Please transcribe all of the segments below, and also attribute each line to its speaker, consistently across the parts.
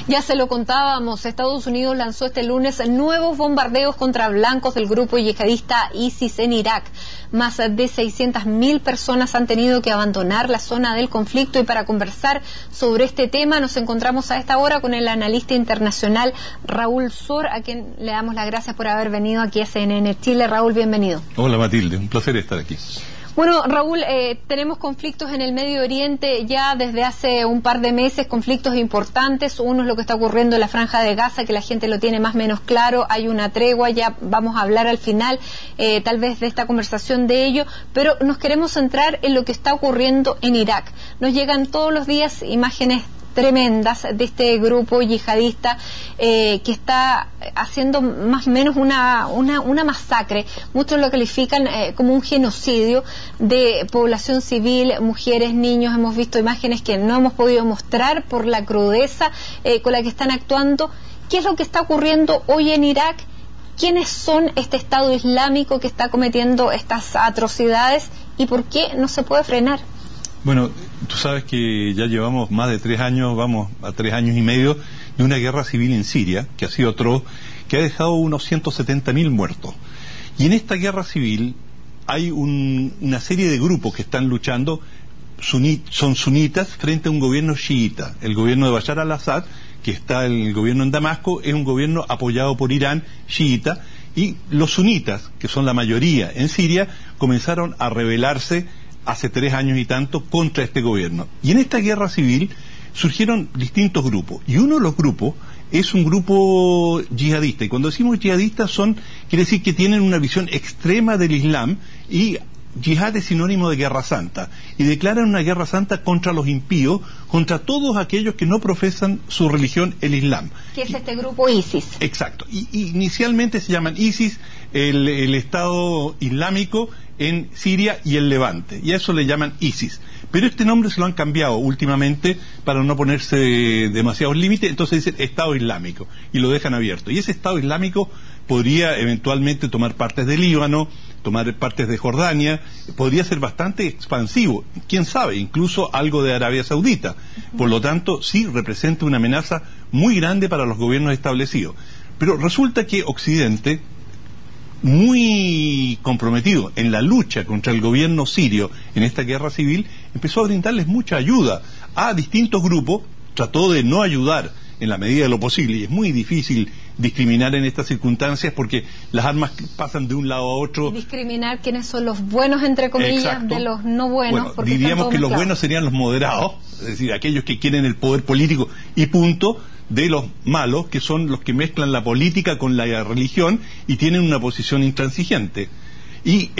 Speaker 1: Ya se lo contábamos, Estados Unidos lanzó este lunes nuevos bombardeos contra blancos del grupo yihadista ISIS en Irak. Más de 600.000 personas han tenido que abandonar la zona del conflicto, y para conversar sobre este tema nos encontramos a esta hora con el analista internacional Raúl Sor, a quien le damos las gracias por haber venido aquí a CNN Chile. Raúl, bienvenido.
Speaker 2: Hola Matilde, un placer estar aquí.
Speaker 1: Bueno, Raúl, tenemos conflictos en el Medio Oriente ya desde hace un par de meses, conflictos importantes. Uno es lo que está ocurriendo en la Franja de Gaza, que la gente lo tiene más o menos claro. Hay una tregua, ya vamos a hablar al final tal vez de esta conversación de ello, pero nos queremos centrar en lo que está ocurriendo en Irak. Nos llegan todos los días imágenes tremendas de este grupo yihadista que está haciendo más o menos una masacre. Muchos lo califican como un genocidio de población civil, mujeres, niños. Hemos visto imágenes que no hemos podido mostrar por la crudeza con la que están actuando. ¿Qué es lo que está ocurriendo hoy en Irak? ¿Quiénes son este Estado Islámico que está cometiendo estas atrocidades y por qué no se puede frenar?
Speaker 2: Bueno, tú sabes que ya llevamos más de 3 años, vamos a 3 años y medio, de una guerra civil en Siria, que ha sido atroz, que ha dejado unos 170.000 muertos. Y en esta guerra civil hay una serie de grupos que están luchando, son sunitas frente a un gobierno chiita. El gobierno de Bashar al-Assad, que está el gobierno en Damasco, es un gobierno apoyado por Irán, chiita, y los sunitas, que son la mayoría en Siria, comenzaron a rebelarse hace 3 años y tanto contra este gobierno. Y en esta guerra civil surgieron distintos grupos, y uno de los grupos es un grupo yihadista, y cuando decimos yihadistas quiere decir que tienen una visión extrema del Islam, y yihad es sinónimo de guerra santa, y declaran una guerra santa contra los impíos, contra todos aquellos que no profesan su religión, el Islam.
Speaker 1: ¿Qué es este grupo ISIS?
Speaker 2: Exacto, y inicialmente se llaman ISIS, el Estado Islámico en Siria y el Levante, y a eso le llaman ISIS. Pero este nombre se lo han cambiado últimamente para no ponerse demasiados límites, entonces dicen Estado Islámico, y lo dejan abierto. Y ese Estado Islámico podría eventualmente tomar partes de Líbano, tomar partes de Jordania, podría ser bastante expansivo, quién sabe, incluso algo de Arabia Saudita. Por lo tanto, sí representa una amenaza muy grande para los gobiernos establecidos. Pero resulta que Occidente, muy comprometido en la lucha contra el gobierno sirio en esta guerra civil, empezó a brindarles mucha ayuda a distintos grupos, trató de no ayudar en la medida de lo posible, y es muy difícil discriminar en estas circunstancias porque las armas pasan de un lado a otro.
Speaker 1: Discriminar quiénes son los buenos, entre comillas, exacto, de los no buenos.
Speaker 2: Bueno, diríamos que los buenos serían los moderados, es decir, aquellos que quieren el poder político y punto, de los malos, que son los que mezclan la política con la religión y tienen una posición intransigente. Y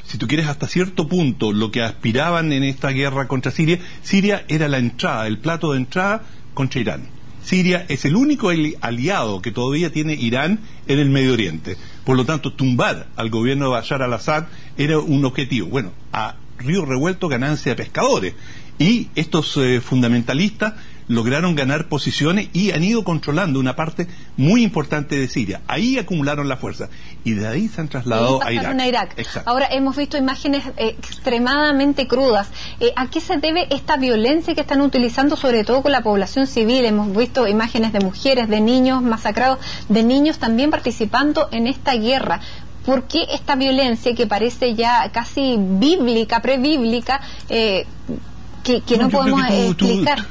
Speaker 2: si tú quieres, hasta cierto punto, lo que aspiraban en esta guerra contra Siria, Siria era la entrada, el plato de entrada contra Irán. Siria es el único aliado que todavía tiene Irán en el Medio Oriente. Por lo tanto, tumbar al gobierno de Bashar al-Assad era un objetivo. Bueno, a río revuelto, ganancia de pescadores. Y estos fundamentalistas lograron ganar posiciones y han ido controlando una parte muy importante de Siria. Ahí acumularon la fuerza y de ahí se han trasladado a Irak.
Speaker 1: Exacto. Ahora hemos visto imágenes extremadamente crudas. ¿A qué se debe esta violencia que están utilizando, sobre todo con la población civil? Hemos visto imágenes de mujeres, de niños masacrados, de niños también participando en esta guerra. ¿Por qué esta violencia que parece ya casi bíblica, prebíblica, que no podemos explicar?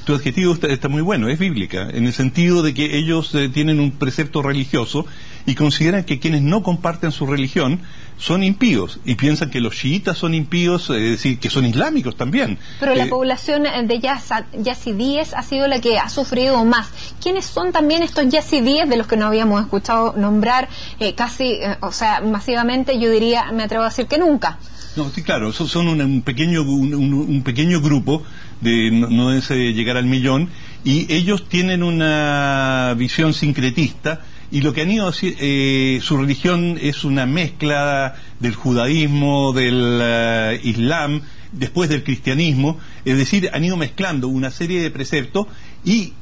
Speaker 2: Tu adjetivo está muy bueno, es bíblica, en el sentido de que ellos tienen un precepto religioso y consideran que quienes no comparten su religión son impíos, y piensan que los chiitas son impíos, es decir, que son islámicos también.
Speaker 1: Pero la población de yazidíes ha sido la que ha sufrido más. ¿Quiénes son también estos yazidíes de los que no habíamos escuchado nombrar masivamente? Yo diría, me atrevo a decir que nunca.
Speaker 2: No, sí, claro, son un pequeño grupo, no es llegar al millón, y ellos tienen una visión sincretista, y lo que han ido su religión es una mezcla del judaísmo, del islam, después del cristianismo, es decir, han ido mezclando una serie de preceptos, y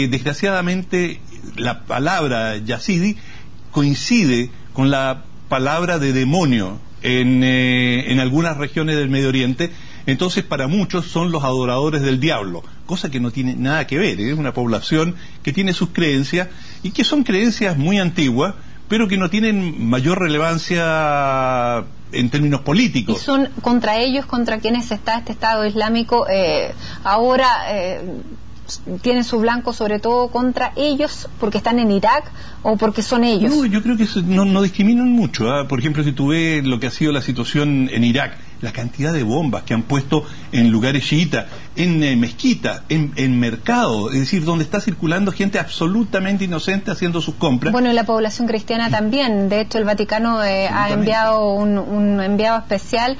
Speaker 2: desgraciadamente la palabra yazidi coincide con la palabra de demonio en algunas regiones del Medio Oriente, Entonces, para muchos son los adoradores del diablo, cosa que no tiene nada que ver. Es una población que tiene sus creencias y que son creencias muy antiguas, pero que no tienen mayor relevancia en términos políticos.
Speaker 1: Y son contra ellos, contra quienes está este Estado Islámico ahora. ¿Tienen su blanco sobre todo contra ellos porque están en Irak o porque son ellos?
Speaker 2: No, yo creo que no discriminan mucho. Por ejemplo, si tú ves lo que ha sido la situación en Irak, la cantidad de bombas que han puesto en lugares chiitas, en mezquitas, en mercados, es decir, donde está circulando gente absolutamente inocente haciendo sus compras.
Speaker 1: Bueno, y la población cristiana también. De hecho, el Vaticano ha enviado un enviado especial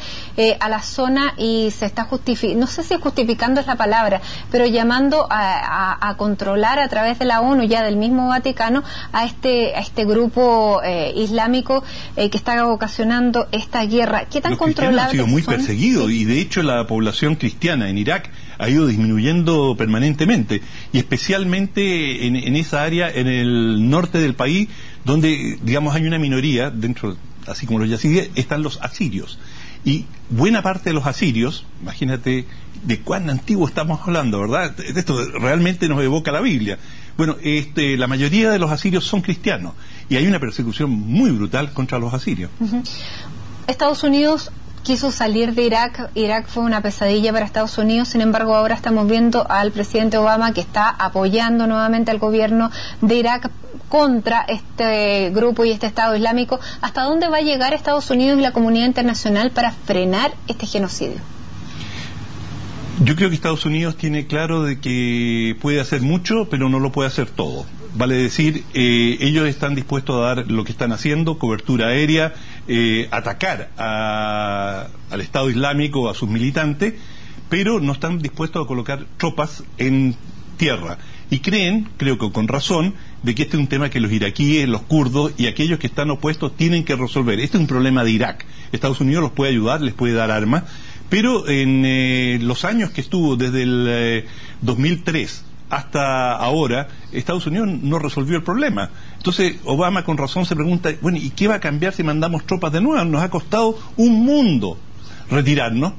Speaker 1: a la zona y se está no sé si justificando es la palabra, pero llamando a controlar a través de la ONU, ya del mismo Vaticano, a este grupo islámico que está ocasionando esta guerra. ¿Qué tan controlable?
Speaker 2: Muy perseguido, y de hecho la población cristiana en Irak ha ido disminuyendo permanentemente, y especialmente en esa área, en el norte del país, donde, digamos, hay una minoría, dentro, así como los yazidíes, están los asirios. Y buena parte de los asirios, imagínate de cuán antiguo estamos hablando, ¿verdad? Esto realmente nos evoca la Biblia. Bueno, la mayoría de los asirios son cristianos, y hay una persecución muy brutal contra los asirios.
Speaker 1: Estados Unidos quiso salir de Irak. Irak fue una pesadilla para Estados Unidos. Sin embargo, ahora estamos viendo al presidente Obama que está apoyando nuevamente al gobierno de Irak contra este grupo y este Estado Islámico. ¿Hasta dónde va a llegar Estados Unidos y la comunidad internacional para frenar este genocidio?
Speaker 2: Yo creo que Estados Unidos tiene claro de que puede hacer mucho, pero no lo puede hacer todo. Vale decir, ellos están dispuestos a dar lo que están haciendo, cobertura aérea, atacar al Estado Islámico, a sus militantes, pero no están dispuestos a colocar tropas en tierra. Y creo que con razón, de que este es un tema que los iraquíes, los kurdos y aquellos que están opuestos tienen que resolver. Este es un problema de Irak. Estados Unidos los puede ayudar, les puede dar armas, pero en los años que estuvo desde el 2003 hasta ahora, Estados Unidos no resolvió el problema. Entonces Obama con razón se pregunta, bueno, ¿y qué va a cambiar si mandamos tropas de nuevo? Nos ha costado un mundo retirarnos,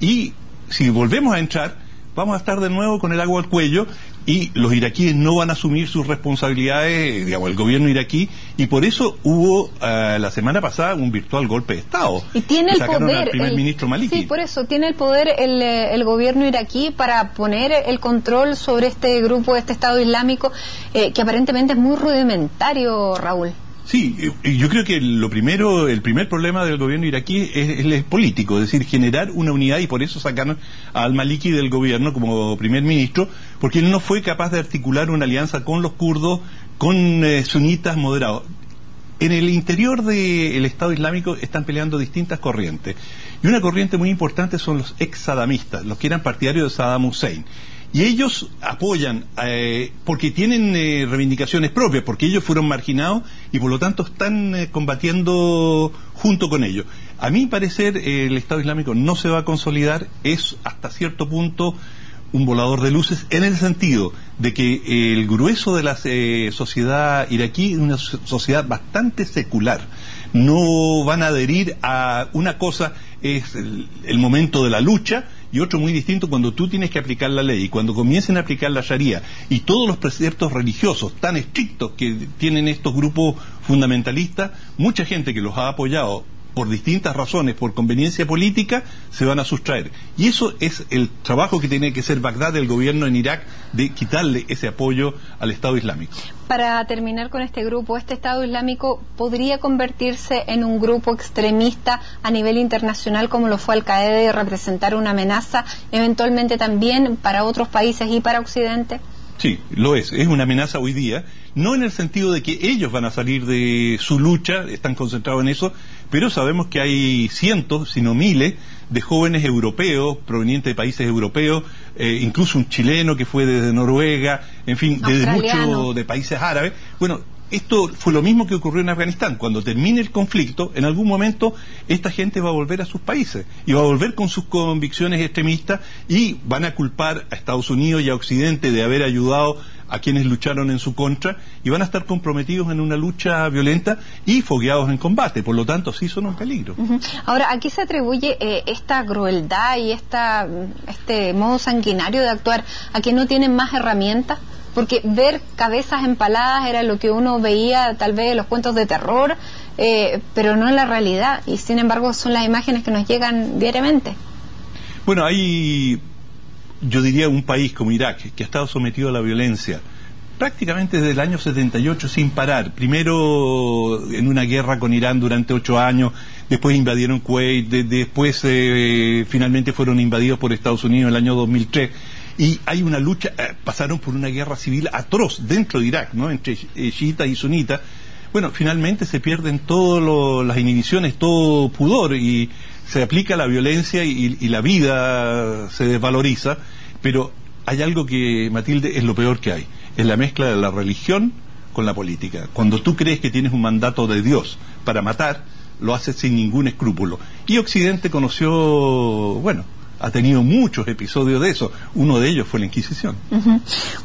Speaker 2: y si volvemos a entrar, vamos a estar de nuevo con el agua al cuello, y los iraquíes no van a asumir sus responsabilidades, digamos, el gobierno iraquí, y por eso hubo la semana pasada un virtual golpe de Estado.
Speaker 1: Y tiene el poder
Speaker 2: al primer ministro Maliki.
Speaker 1: Sí, por eso tiene el poder el gobierno iraquí para poner el control sobre este grupo, este Estado Islámico, que aparentemente es muy rudimentario, Raúl.
Speaker 2: Sí, yo creo que el primer problema del gobierno iraquí es el político, es decir, generar una unidad, y por eso sacaron al Maliki del gobierno como primer ministro, porque él no fue capaz de articular una alianza con los kurdos, con sunitas moderados. En el interior del Estado Islámico están peleando distintas corrientes, y una corriente muy importante son los ex-sadamistas, los que eran partidarios de Saddam Hussein. Y ellos apoyan, porque tienen reivindicaciones propias, porque ellos fueron marginados y por lo tanto están combatiendo junto con ellos. A mi parecer, el Estado Islámico no se va a consolidar, es hasta cierto punto un volador de luces, en el sentido de que el grueso de la sociedad iraquí es una sociedad bastante secular. No van a adherir a una cosa, es el momento de la lucha, y otro muy distinto cuando tú tienes que aplicar la ley, y cuando comiencen a aplicar la Sharia y todos los preceptos religiosos tan estrictos que tienen estos grupos fundamentalistas, mucha gente que los ha apoyado por distintas razones, por conveniencia política, se van a sustraer. Y eso es el trabajo que tiene que hacer Bagdad, el gobierno en Irak, de quitarle ese apoyo al Estado Islámico.
Speaker 1: Para terminar con este grupo, ¿este Estado Islámico podría convertirse en un grupo extremista a nivel internacional como lo fue Al-Qaeda, y representar una amenaza eventualmente también para otros países y para Occidente?
Speaker 2: Sí, lo es una amenaza hoy día, no en el sentido de que ellos van a salir de su lucha, están concentrados en eso, pero sabemos que hay cientos, si no miles, de jóvenes europeos, provenientes de países europeos, incluso un chileno que fue desde Noruega, en fin, desde muchos de países árabes. Bueno, esto fue lo mismo que ocurrió en Afganistán. Cuando termine el conflicto, en algún momento esta gente va a volver a sus países y va a volver con sus convicciones extremistas, y van a culpar a Estados Unidos y a Occidente de haber ayudado a quienes lucharon en su contra y van a estar comprometidos en una lucha violenta y fogueados en combate, por lo tanto sí son un peligro.
Speaker 1: Ahora, ¿a qué se atribuye esta crueldad y este modo sanguinario de actuar? ¿A que no tienen más herramientas? Porque ver cabezas empaladas era lo que uno veía tal vez en los cuentos de terror, pero no en la realidad, y sin embargo son las imágenes que nos llegan diariamente.
Speaker 2: Bueno, hay, yo diría, un país como Irak, que ha estado sometido a la violencia prácticamente desde el año 78 sin parar. Primero en una guerra con Irán durante 8 años, después invadieron Kuwait, después finalmente fueron invadidos por Estados Unidos en el año 2003. Y hay una lucha, pasaron por una guerra civil atroz dentro de Irak, ¿no?, entre chiitas y sunitas. Bueno, finalmente se pierden todas las inhibiciones, todo pudor, y se aplica la violencia y la vida se desvaloriza, pero hay algo que, Matilde, es lo peor que hay, es la mezcla de la religión con la política. Cuando tú crees que tienes un mandato de Dios para matar, lo haces sin ningún escrúpulo. Y Occidente conoció, bueno, ha tenido muchos episodios de eso. Uno de ellos fue la Inquisición.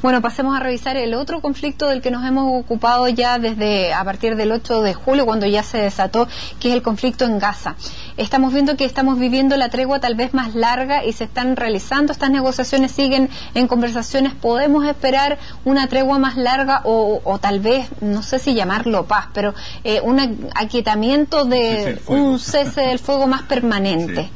Speaker 1: Bueno, pasemos a revisar el otro conflicto del que nos hemos ocupado ya a partir del 8 de julio, cuando ya se desató, que es el conflicto en Gaza. Estamos viendo que estamos viviendo la tregua tal vez más larga y se están realizando estas negociaciones, siguen en conversaciones. ¿Podemos esperar una tregua más larga o tal vez, no sé si llamarlo paz, pero un aquietamiento de un cese del fuego más permanente?
Speaker 2: Sí.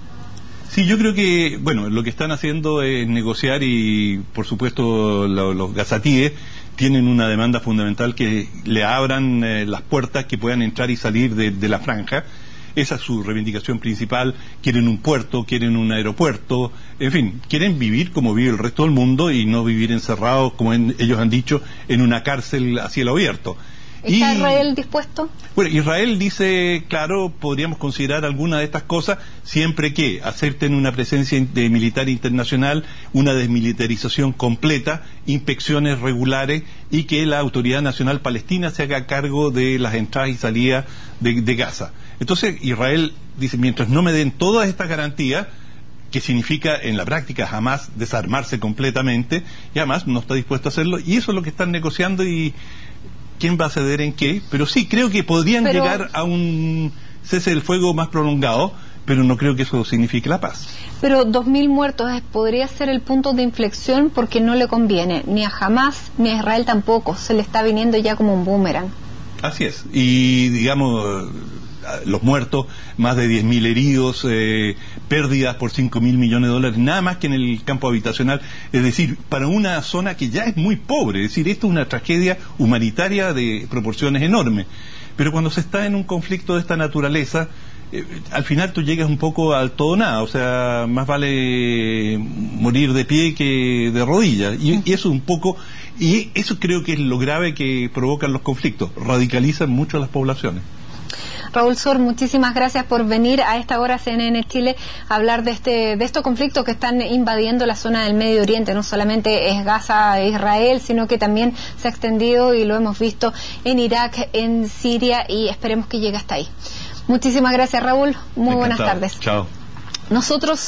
Speaker 2: Sí, yo creo que, bueno, lo que están haciendo es negociar y, por supuesto, los gazatíes tienen una demanda fundamental, que le abran las puertas, que puedan entrar y salir de la franja. Esa es su reivindicación principal. Quieren un puerto, quieren un aeropuerto, en fin, quieren vivir como vive el resto del mundo y no vivir encerrados, como ellos han dicho, en una cárcel a cielo abierto.
Speaker 1: ¿Está Israel dispuesto?
Speaker 2: Bueno, Israel dice, claro, podríamos considerar alguna de estas cosas siempre que acepten una presencia militar internacional, una desmilitarización completa, inspecciones regulares y que la Autoridad Nacional Palestina se haga cargo de las entradas y salidas de Gaza. Entonces Israel dice, mientras no me den todas estas garantías, que significa en la práctica Hamás desarmarse completamente, y Hamás no está dispuesto a hacerlo, y eso es lo que están negociando. Y ¿quién va a ceder en qué? Pero sí, creo que podrían llegar a un cese del fuego más prolongado, pero no creo que eso signifique la paz.
Speaker 1: Pero 2.000 muertos podría ser el punto de inflexión, porque no le conviene ni a Hamás ni a Israel tampoco, se le está viniendo ya como un boomerang.
Speaker 2: Así es, y digamos, los muertos, más de 10.000 heridos, pérdidas por $5.000 millones, nada más que en el campo habitacional, es decir, para una zona que ya es muy pobre, es decir, esto es una tragedia humanitaria de proporciones enormes. Pero cuando se está en un conflicto de esta naturaleza, al final tú llegas un poco al todo nada, o sea, más vale morir de pie que de rodillas, y eso un poco, y eso creo que es lo grave que provocan los conflictos, radicalizan mucho a las poblaciones.
Speaker 1: Raúl Sor, muchísimas gracias por venir a esta hora a CNN Chile a hablar de estos conflictos que están invadiendo la zona del Medio Oriente. No solamente es Gaza e Israel, sino que también se ha extendido, y lo hemos visto en Irak, en Siria, y esperemos que llegue hasta ahí. Muchísimas gracias, Raúl. Muy buenas tardes.
Speaker 2: Chao.
Speaker 1: Nosotros